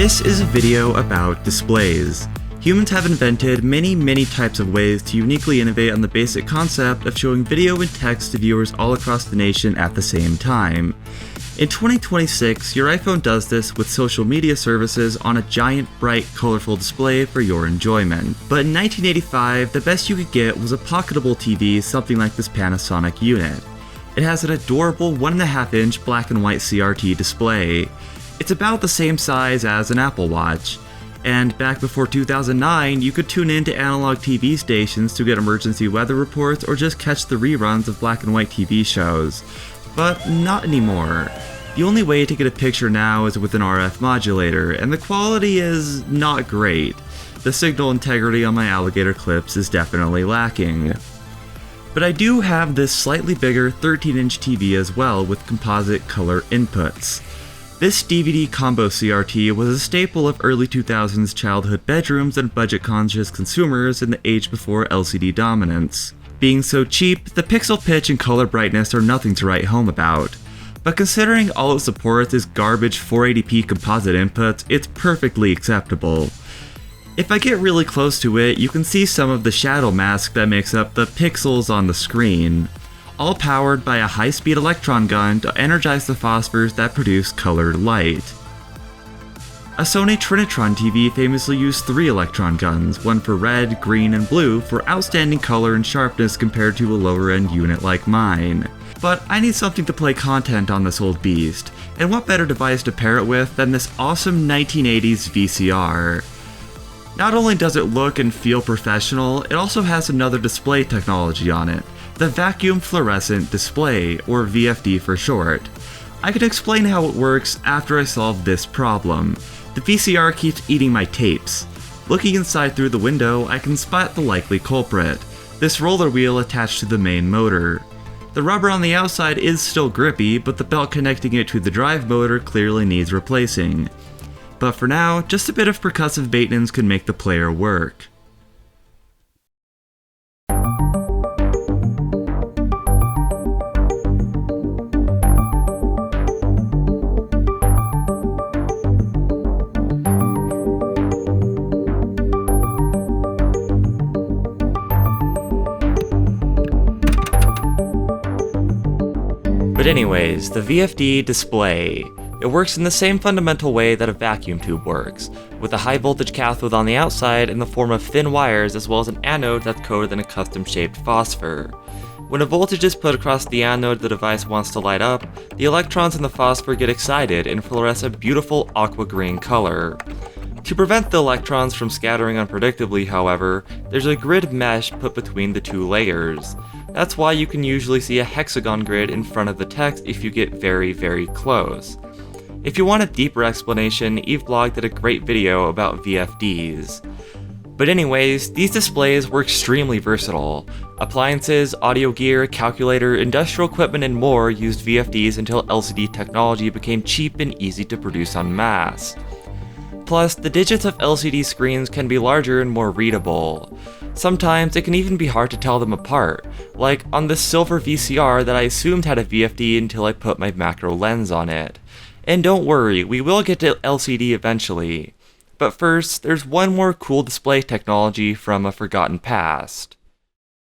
This is a video about displays. Humans have invented many types of ways to uniquely innovate on the basic concept of showing video and text to viewers all across the nation at the same time. In 2026, your iPhone does this with social media services on a giant, bright, colorful display for your enjoyment. But in 1985, the best you could get was a pocketable TV something like this Panasonic unit. It has an adorable 1.5-inch black and white CRT display. It's about the same size as an Apple Watch. And back before 2009, you could tune in to analog TV stations to get emergency weather reports or just catch the reruns of black and white TV shows. But not anymore. The only way to get a picture now is with an RF modulator, and the quality is not great. The signal integrity on my alligator clips is definitely lacking. But I do have this slightly bigger 13-inch TV as well with composite color inputs. This DVD combo CRT was a staple of early 2000s childhood bedrooms and budget-conscious consumers in the age before LCD dominance. Being so cheap, the pixel pitch and color brightness are nothing to write home about. But considering all it supports is garbage 480p composite inputs, it's perfectly acceptable. If I get really close to it, you can see some of the shadow mask that makes up the pixels on the screen, all powered by a high-speed electron gun to energize the phosphors that produce colored light. A Sony Trinitron TV famously used 3 electron guns, one for red, green, and blue, for outstanding color and sharpness compared to a lower-end unit like mine. But I need something to play content on this old beast, and what better device to pair it with than this awesome 1980s VCR. Not only does it look and feel professional, it also has another display technology on it, the Vacuum Fluorescent Display, or VFD for short. I can explain how it works after I solve this problem. The VCR keeps eating my tapes. Looking inside through the window, I can spot the likely culprit, this roller wheel attached to the main motor. The rubber on the outside is still grippy, but the belt connecting it to the drive motor clearly needs replacing. But for now, just a bit of percussive maintenance can make the player work. But anyways, the VFD display. It works in the same fundamental way that a vacuum tube works, with a high voltage cathode on the outside in the form of thin wires as well as an anode that's coated in a custom shaped phosphor. When a voltage is put across the anode the device wants to light up, the electrons in the phosphor get excited and fluoresce a beautiful aqua green color. To prevent the electrons from scattering unpredictably, however, there's a grid mesh put between the two layers. That's why you can usually see a hexagon grid in front of the text if you get very close. If you want a deeper explanation, Eveblog did a great video about VFDs. But anyways, these displays were extremely versatile. Appliances, audio gear, calculator, industrial equipment, and more used VFDs until LCD technology became cheap and easy to produce en masse. Plus, the digits of LCD screens can be larger and more readable. Sometimes it can even be hard to tell them apart, like on this silver VCR that I assumed had a VFD until I put my macro lens on it. And don't worry, we will get to LCD eventually. But first, there's one more cool display technology from a forgotten past.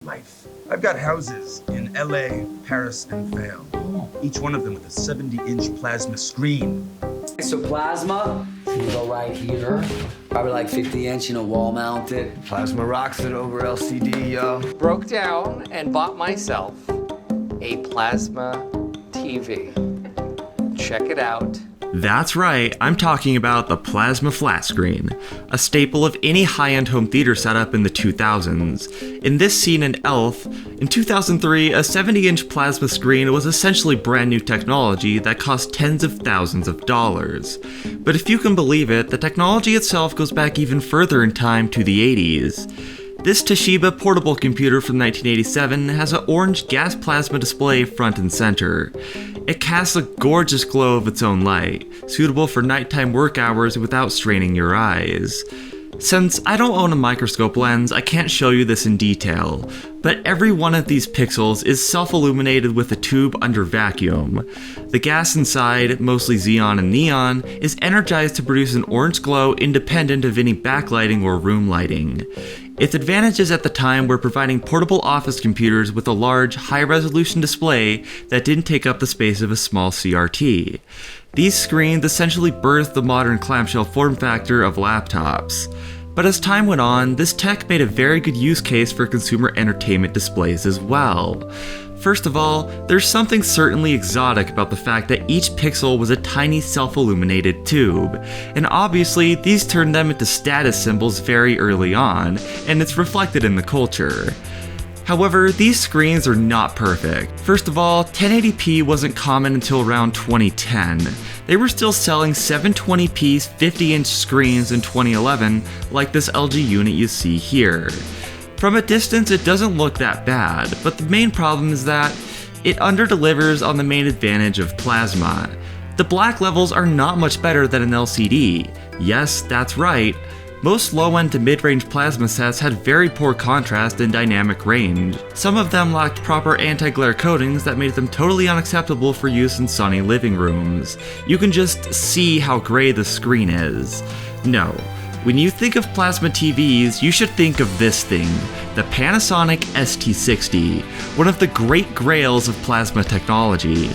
Life. I've got houses in LA, Paris, and Vail. Each one of them with a 70-inch plasma screen. So plasma, it's gonna go right here. Probably like 50-inch, wall mounted. Plasma rocks it over LCD, yo. Broke down and bought myself a plasma TV. Check it out. That's right, I'm talking about the plasma flat screen, a staple of any high-end home theater setup in the 2000s. In this scene in Elf, in 2003, a 70-inch plasma screen was essentially brand new technology that cost tens of thousands of dollars. But if you can believe it, the technology itself goes back even further in time to the 80s. This Toshiba portable computer from 1987 has an orange gas plasma display front and center. It casts a gorgeous glow of its own light, suitable for nighttime work hours without straining your eyes. Since I don't own a microscope lens, I can't show you this in detail, but every one of these pixels is self-illuminated with a tube under vacuum. The gas inside, mostly xenon and neon, is energized to produce an orange glow independent of any backlighting or room lighting. Its advantages at the time were providing portable office computers with a large, high-resolution display that didn't take up the space of a small CRT. These screens essentially birthed the modern clamshell form factor of laptops. But as time went on, this tech made a very good use case for consumer entertainment displays as well. First of all, there's something certainly exotic about the fact that each pixel was a tiny self-illuminated tube, and obviously these turned them into status symbols very early on, and it's reflected in the culture. However, these screens are not perfect. First of all, 1080p wasn't common until around 2010. They were still selling 720p 50-inch screens in 2011, like this LG unit you see here. From a distance, it doesn't look that bad, but the main problem is that it underdelivers on the main advantage of plasma. The black levels are not much better than an LCD. Yes, that's right. Most low-end to mid-range plasma sets had very poor contrast and dynamic range. Some of them lacked proper anti-glare coatings that made them totally unacceptable for use in sunny living rooms. You can just see how gray the screen is. No. When you think of plasma TVs, you should think of this thing, the Panasonic ST60, one of the great grails of plasma technology.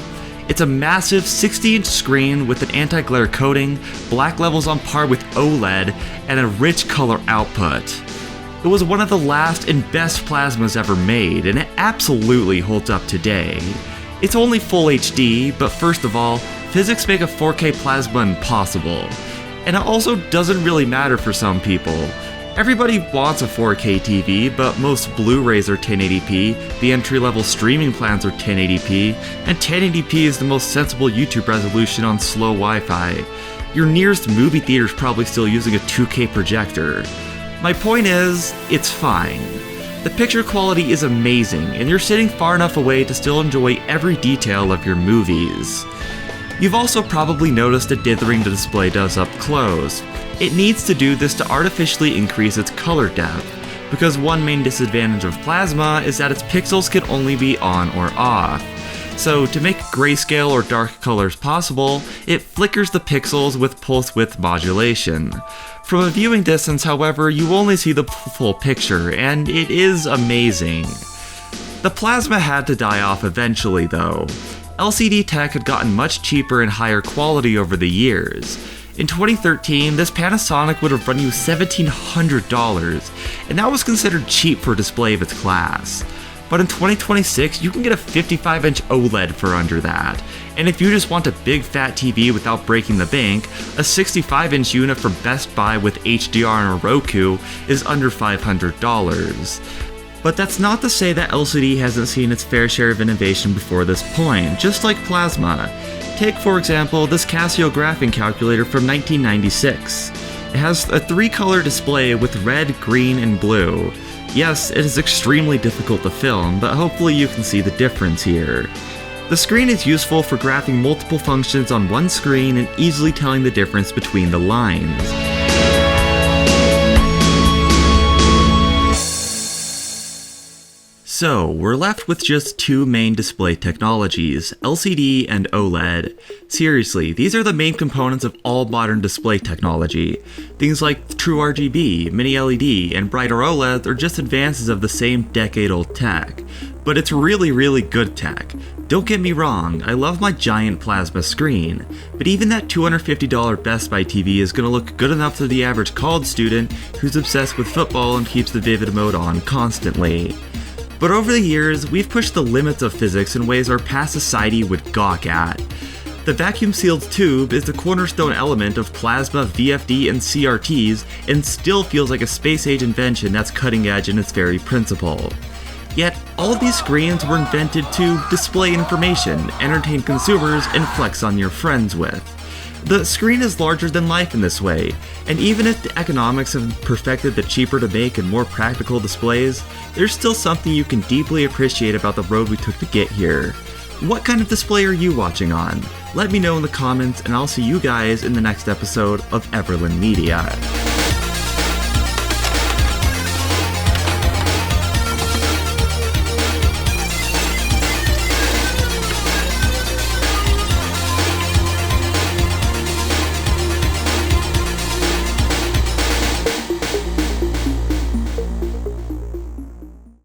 It's a massive 60-inch screen with an anti-glare coating, black levels on par with OLED, and a rich color output. It was one of the last and best plasmas ever made, and it absolutely holds up today. It's only Full HD, but first of all, physics make a 4K plasma impossible. And it also doesn't really matter for some people. Everybody wants a 4K TV, but most Blu-rays are 1080p, the entry-level streaming plans are 1080p, and 1080p is the most sensible YouTube resolution on slow Wi-Fi. Your nearest movie theater's probably still using a 2K projector. My point is, it's fine. The picture quality is amazing, and you're sitting far enough away to still enjoy every detail of your movies. You've also probably noticed the dithering the display does up close. It needs to do this to artificially increase its color depth, because one main disadvantage of plasma is that its pixels can only be on or off. So to make grayscale or dark colors possible, it flickers the pixels with pulse width modulation. From a viewing distance, however, you only see the full picture, and it is amazing. The plasma had to die off eventually though. LCD tech had gotten much cheaper and higher quality over the years. In 2013, this Panasonic would have run you $1,700, and that was considered cheap for a display of its class. But in 2026, you can get a 55-inch OLED for under that. And if you just want a big fat TV without breaking the bank, a 65-inch unit from Best Buy with HDR and a Roku is under $500. But that's not to say that LCD hasn't seen its fair share of innovation before this point, just like plasma. Take, for example, this Casio graphing calculator from 1996. It has a 3-color display with red, green, and blue. Yes, it is extremely difficult to film, but hopefully you can see the difference here. The screen is useful for graphing multiple functions on one screen and easily telling the difference between the lines. So, we're left with just two main display technologies, LCD and OLED. Seriously, these are the main components of all modern display technology. Things like True RGB, Mini LED, and brighter OLEDs are just advances of the same decade-old tech. But it's really good tech. Don't get me wrong, I love my giant plasma screen, but even that $250 Best Buy TV is gonna look good enough to the average college student who's obsessed with football and keeps the vivid mode on constantly. But over the years, we've pushed the limits of physics in ways our past society would gawk at. The vacuum-sealed tube is the cornerstone element of plasma, VFD, and CRTs, and still feels like a space-age invention that's cutting-edge in its very principle. Yet, all of these screens were invented to display information, entertain consumers, and flex on your friends with. The screen is larger than life in this way, and even if the economics have perfected the cheaper to make and more practical displays, there's still something you can deeply appreciate about the road we took to get here. What kind of display are you watching on? Let me know in the comments, and I'll see you guys in the next episode of Everland Media.